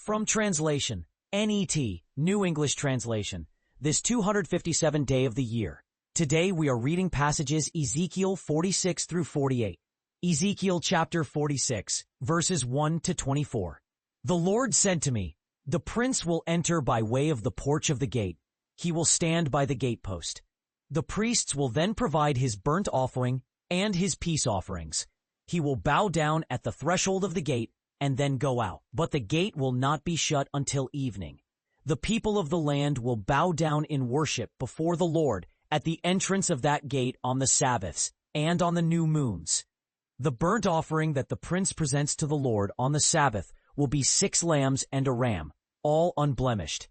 From translation, NET, New English Translation, this 257th day of the year. Today we are reading passages Ezekiel 46 through 48. Ezekiel chapter 46, verses 1 to 24. The Lord said to me, "The prince will enter by way of the porch of the gate. He will stand by the gatepost. The priests will then provide his burnt offering and his peace offerings. He will bow down at the threshold of the gate and then go out. But the gate will not be shut until evening. The people of the land will bow down in worship before the Lord at the entrance of that gate on the Sabbaths and on the new moons. The burnt offering that the prince presents to the Lord on the Sabbath will be 6 lambs and a ram, all unblemished.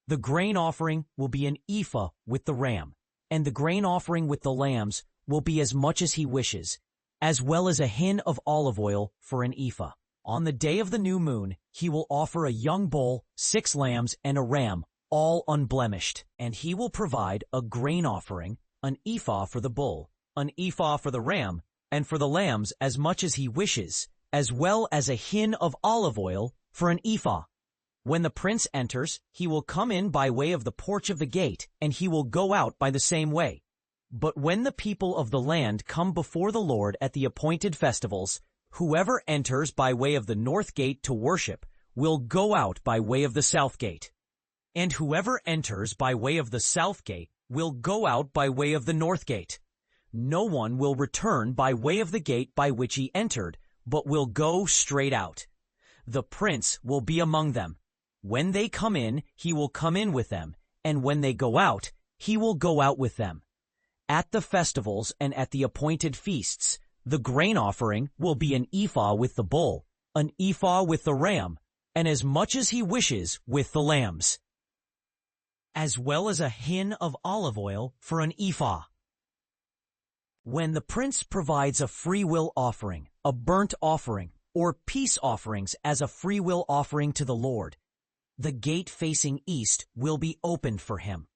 The grain offering will be an ephah with the ram, and the grain offering with the lambs will be as much as he wishes, as well as a hin of olive oil for an ephah. On the day of the new moon, he will offer a young bull, 6 lambs, and a ram, all unblemished. And he will provide a grain offering, an ephah for the bull, an ephah for the ram, and for the lambs as much as he wishes, as well as a hin of olive oil for an ephah. When the prince enters, he will come in by way of the porch of the gate, and he will go out by the same way. But when the people of the land come before the Lord at the appointed festivals, whoever enters by way of the north gate to worship will go out by way of the south gate. And whoever enters by way of the south gate will go out by way of the north gate. No one will return by way of the gate by which he entered, but will go straight out. The prince will be among them. When they come in, he will come in with them, and when they go out, he will go out with them. At the festivals and at the appointed feasts, the grain offering will be an ephah with the bull, an ephah with the ram, and as much as he wishes with the lambs, as well as a hin of olive oil for an ephah. When the prince provides a freewill offering, a burnt offering, or peace offerings as a freewill offering to the Lord, the gate facing east will be opened for him.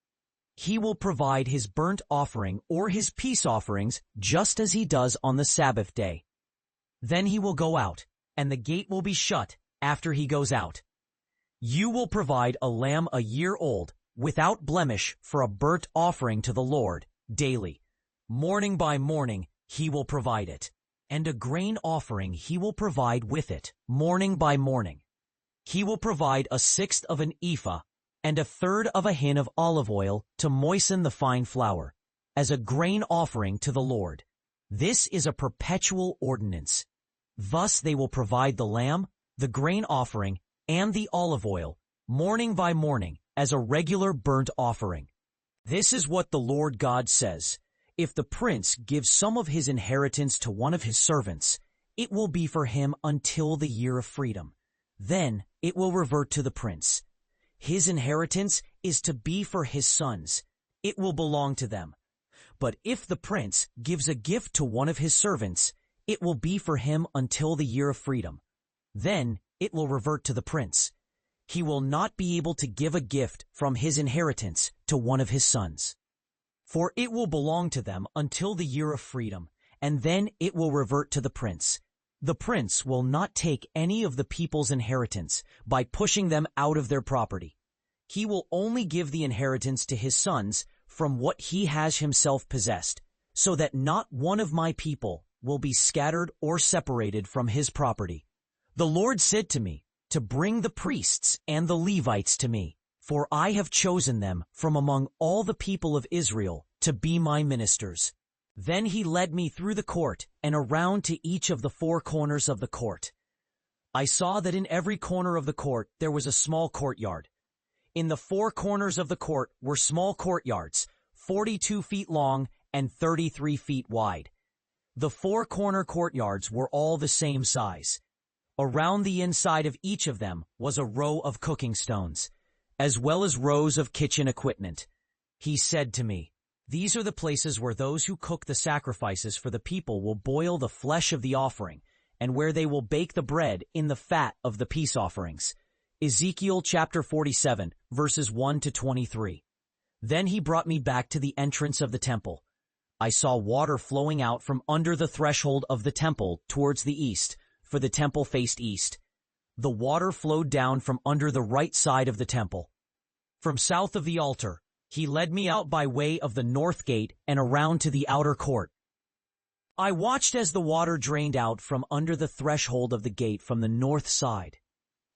He will provide his burnt offering or his peace offerings just as he does on the Sabbath day. Then he will go out, and the gate will be shut after he goes out. You will provide a lamb a year old, without blemish, for a burnt offering to the Lord daily. Morning by morning he will provide it, and a grain offering he will provide with it, morning by morning. He will provide 1/6 of an ephah, and 1/3 of a hin of olive oil to moisten the fine flour, as a grain offering to the Lord. This is a perpetual ordinance. Thus they will provide the lamb, the grain offering, and the olive oil, morning by morning, as a regular burnt offering. This is what the Lord God says: if the prince gives some of his inheritance to one of his servants, it will be for him until the year of freedom. Then it will revert to the prince. His inheritance is to be for his sons. It will belong to them. But if the prince gives a gift to one of his servants, it will be for him until the year of freedom. Then it will revert to the prince. He will not be able to give a gift from his inheritance to one of his sons. For it will belong to them until the year of freedom, and then it will revert to the prince. The prince will not take any of the people's inheritance by pushing them out of their property. He will only give the inheritance to his sons from what he has himself possessed, so that not one of my people will be scattered or separated from his property. The Lord said to me to bring the priests and the Levites to me, for I have chosen them from among all the people of Israel to be my ministers. Then he led me through the court and around to each of the 4 corners of the court. I saw that in every corner of the court there was a small courtyard. In the 4 corners of the court were small courtyards, 42 feet long and 33 feet wide. The 4 corner courtyards were all the same size. Around the inside of each of them was a row of cooking stones, as well as rows of kitchen equipment. He said to me, "These are the places where those who cook the sacrifices for the people will boil the flesh of the offering, and where they will bake the bread in the fat of the peace offerings." Ezekiel chapter 47, verses 1 to 23. Then he brought me back to the entrance of the temple. I saw water flowing out from under the threshold of the temple towards the east, for the temple faced east. the water flowed down from under the right side of the temple. From south of the altar, he led me out by way of the north gate and around to the outer court. I watched as the water drained out from under the threshold of the gate from the north side.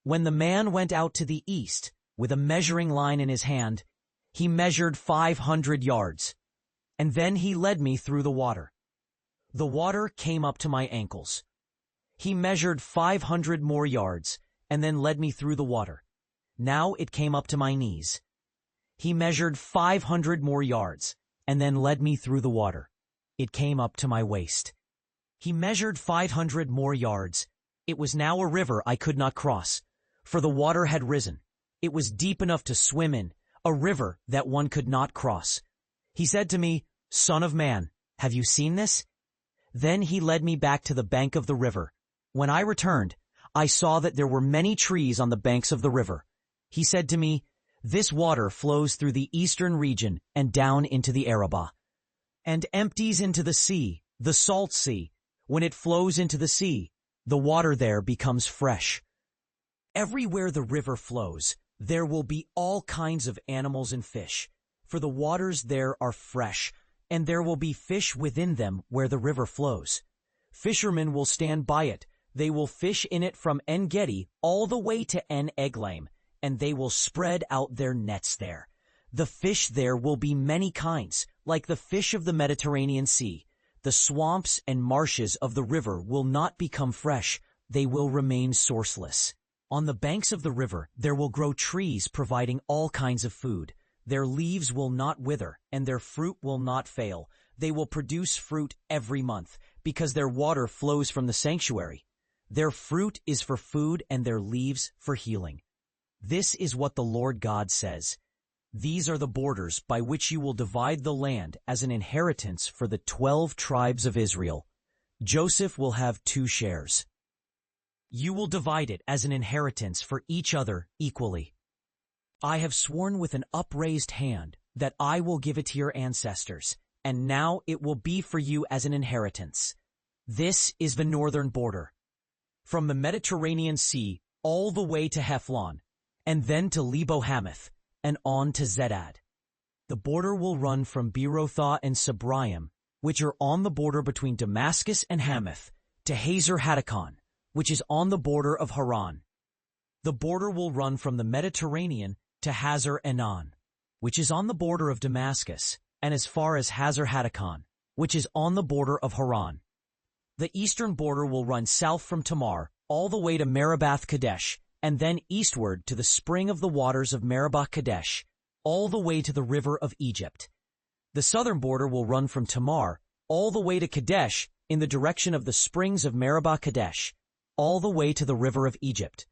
When the man went out to the east, with a measuring line in his hand, he measured 500 yards, and then he led me through the water. The water came up to my ankles. He measured 500 more yards, and then led me through the water. Now it came up to my knees. He measured 500 more yards, and then led me through the water. It came up to my waist. He measured 500 more yards. It was now a river I could not cross, for the water had risen. It was deep enough to swim in, a river that one could not cross. He said to me, "Son of man, have you seen this?" Then he led me back to the bank of the river. When I returned, I saw that there were many trees on the banks of the river. He said to me, "This water flows through the eastern region and down into the Arabah, and empties into the sea, the salt sea. When it flows into the sea, the water there becomes fresh. Everywhere the river flows, there will be all kinds of animals and fish, for the waters there are fresh, and there will be fish within them where the river flows. Fishermen will stand by it. They will fish in it from En-Gedi all the way to En-Eglaim, and they will spread out their nets there. The fish there will be many kinds, like the fish of the Mediterranean Sea. The swamps and marshes of the river will not become fresh. They will remain sourceless. On the banks of the river there will grow trees providing all kinds of food. Their leaves will not wither, and their fruit will not fail. They will produce fruit every month, because their water flows from the sanctuary. Their fruit is for food and their leaves for healing. This is what the Lord God says. These are the borders by which you will divide the land as an inheritance for the 12 tribes of Israel. Joseph will have 2 shares. You will divide it as an inheritance for each other equally. I have sworn with an upraised hand that I will give it to your ancestors, and now it will be for you as an inheritance. This is the northern border, from the Mediterranean Sea all the way to Hethlon, and then to Lebo-Hamath, and on to Zedad. The border will run from Berothah and Sabraim, which are on the border between Damascus and Hamath, to Hazer-Hatticon, which is on the border of Haran. The border will run from the Mediterranean to Hazar-Enan, which is on the border of Damascus, and as far as Hazer-Hatticon, which is on the border of Haran. The eastern border will run south from Tamar all the way to Meribah Kadesh, and then eastward to the spring of the waters of Meribah Kadesh, all the way to the river of Egypt. The southern border will run from Tamar all the way to Kadesh in the direction of the springs of Meribah Kadesh, all the way to the river of Egypt.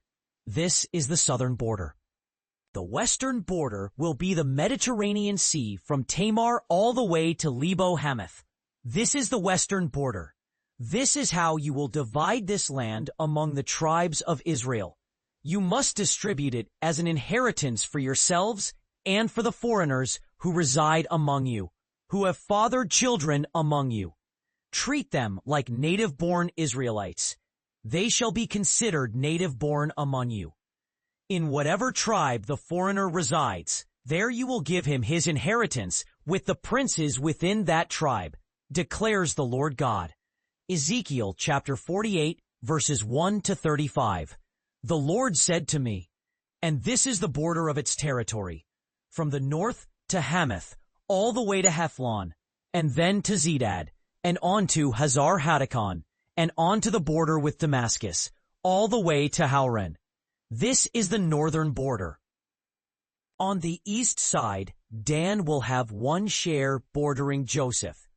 This is the southern border. The western border will be the Mediterranean Sea from Tamar all the way to Lebo-Hamath. This is the western border. This is how you will divide this land among the tribes of Israel. You must distribute it as an inheritance for yourselves and for the foreigners who reside among you, who have fathered children among you. Treat them like native-born Israelites. They shall be considered native-born among you. In whatever tribe the foreigner resides, there you will give him his inheritance with the princes within that tribe, declares the Lord God. Ezekiel chapter 48, verses 1 to 35. The Lord said to me, and this is the border of its territory, from the north to Hamath, all the way to Hethlon, and then to Zedad, and on to Hazar-Hatticon, and on to the border with Damascus, all the way to Hauran. This is the northern border. On the east side, Dan will have 1 share bordering Joseph,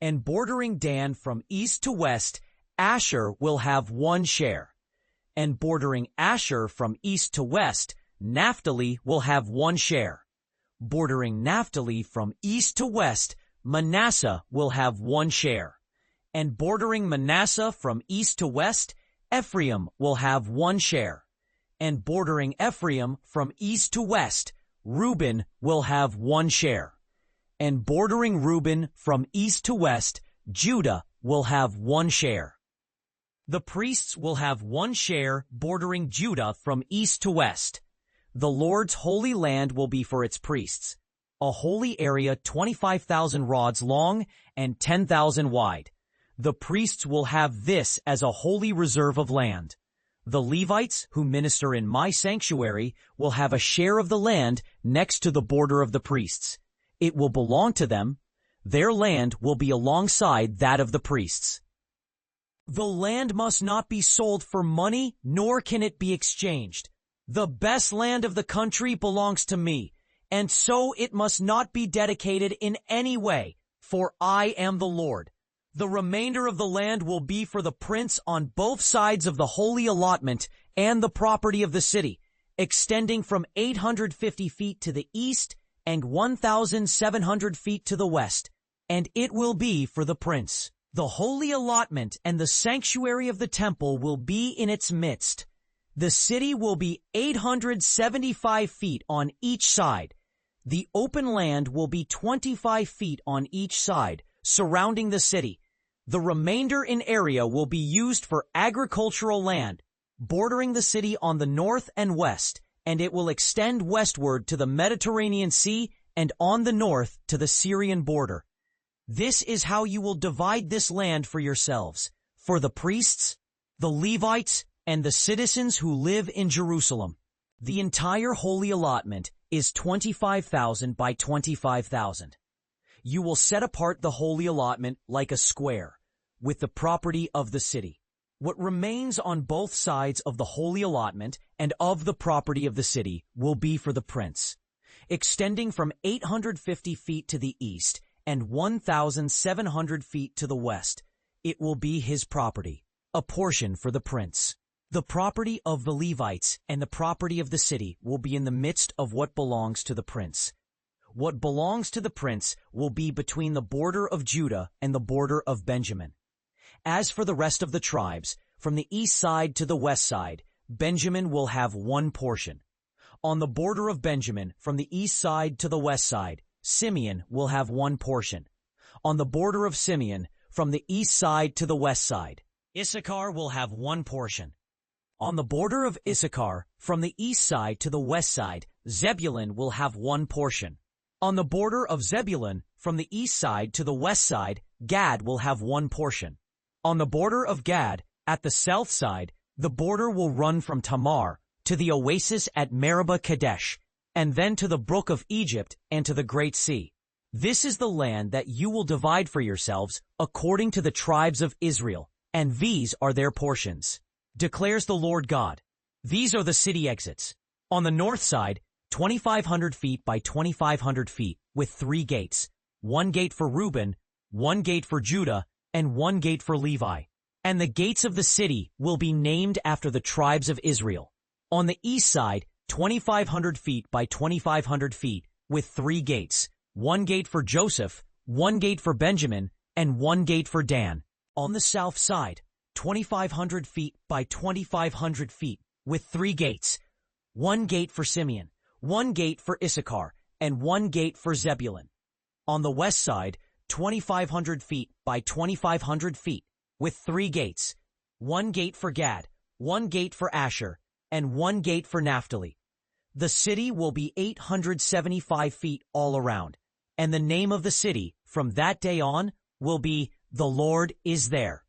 and bordering Dan from east to west, Asher will have 1 share, and bordering Asher from east to west, Naphtali will have 1 share. Bordering Naphtali from east to west, Manasseh will have 1 share, and bordering Manasseh from east to west, Ephraim will have 1 share, and bordering Ephraim from east to west, Reuben will have 1 share, and bordering Reuben from east to west, Judah will have 1 share. The priests will have one share bordering Judah from east to west. The Lord's holy land will be for its priests, a holy area 25,000 rods long and 10,000 wide. The priests will have this as a holy reserve of land. The Levites who minister in my sanctuary will have a share of the land next to the border of the priests. It will belong to them. Their land will be alongside that of the priests. The land must not be sold for money, nor can it be exchanged. The best land of the country belongs to me, and so it must not be dedicated in any way, for I am the Lord. The remainder of the land will be for the prince on both sides of the holy allotment and the property of the city, extending from 850 feet to the east and 1,700 feet to the west, and it will be for the prince. The holy allotment and the sanctuary of the temple will be in its midst. The city will be 875 feet on each side. The open land will be 25 feet on each side, surrounding the city. The remainder in area will be used for agricultural land, bordering the city on the north and west, and it will extend westward to the Mediterranean Sea and on the north to the Syrian border. This is how you will divide this land for yourselves, for the priests, the Levites, and the citizens who live in Jerusalem. The entire holy allotment is 25,000 by 25,000. You will set apart the holy allotment like a square, with the property of the city. What remains on both sides of the holy allotment and of the property of the city will be for the prince, extending from 850 feet to the east and 1,700 feet to the west. It will be his property, a portion for the prince. The property of the Levites and the property of the city will be in the midst of what belongs to the prince. What belongs to the prince will be between the border of Judah and the border of Benjamin. As for the rest of the tribes, from the east side to the west side, Benjamin will have one portion. On the border of Benjamin, from the east side to the west side, Simeon will have one portion. On the border of Simeon, from the east side to the west side, Issachar will have one portion. On the border of Issachar, from the east side to the west side, Zebulun will have one portion. On the border of Zebulun, from the east side to the west side, Gad will have one portion. On the border of Gad, at the south side, the border will run from Tamar to the oasis at Meribah Kadesh, and then to the brook of Egypt and to the great sea. This is the land that you will divide for yourselves according to the tribes of Israel, and these are their portions, declares the Lord God. These are the city exits. On the north side, 2,500 feet by 2,500 feet, with 3 gates, 1 gate for Reuben, 1 gate for Judah, and 1 gate for Levi. And the gates of the city will be named after the tribes of Israel. On the east side, 2,500 feet by 2,500 feet, with 3 gates, 1 gate for Joseph, 1 gate for Benjamin, and 1 gate for Dan. On the south side, 2,500 feet by 2,500 feet, with 3 gates, 1 gate for Simeon, 1 gate for Issachar, and 1 gate for Zebulun. On the west side, 2,500 feet by 2,500 feet, with 3 gates, 1 gate for Gad, 1 gate for Asher, and 1 gate for Naphtali. The city will be 875 feet all around, and the name of the city from that day on will be, "The Lord is there."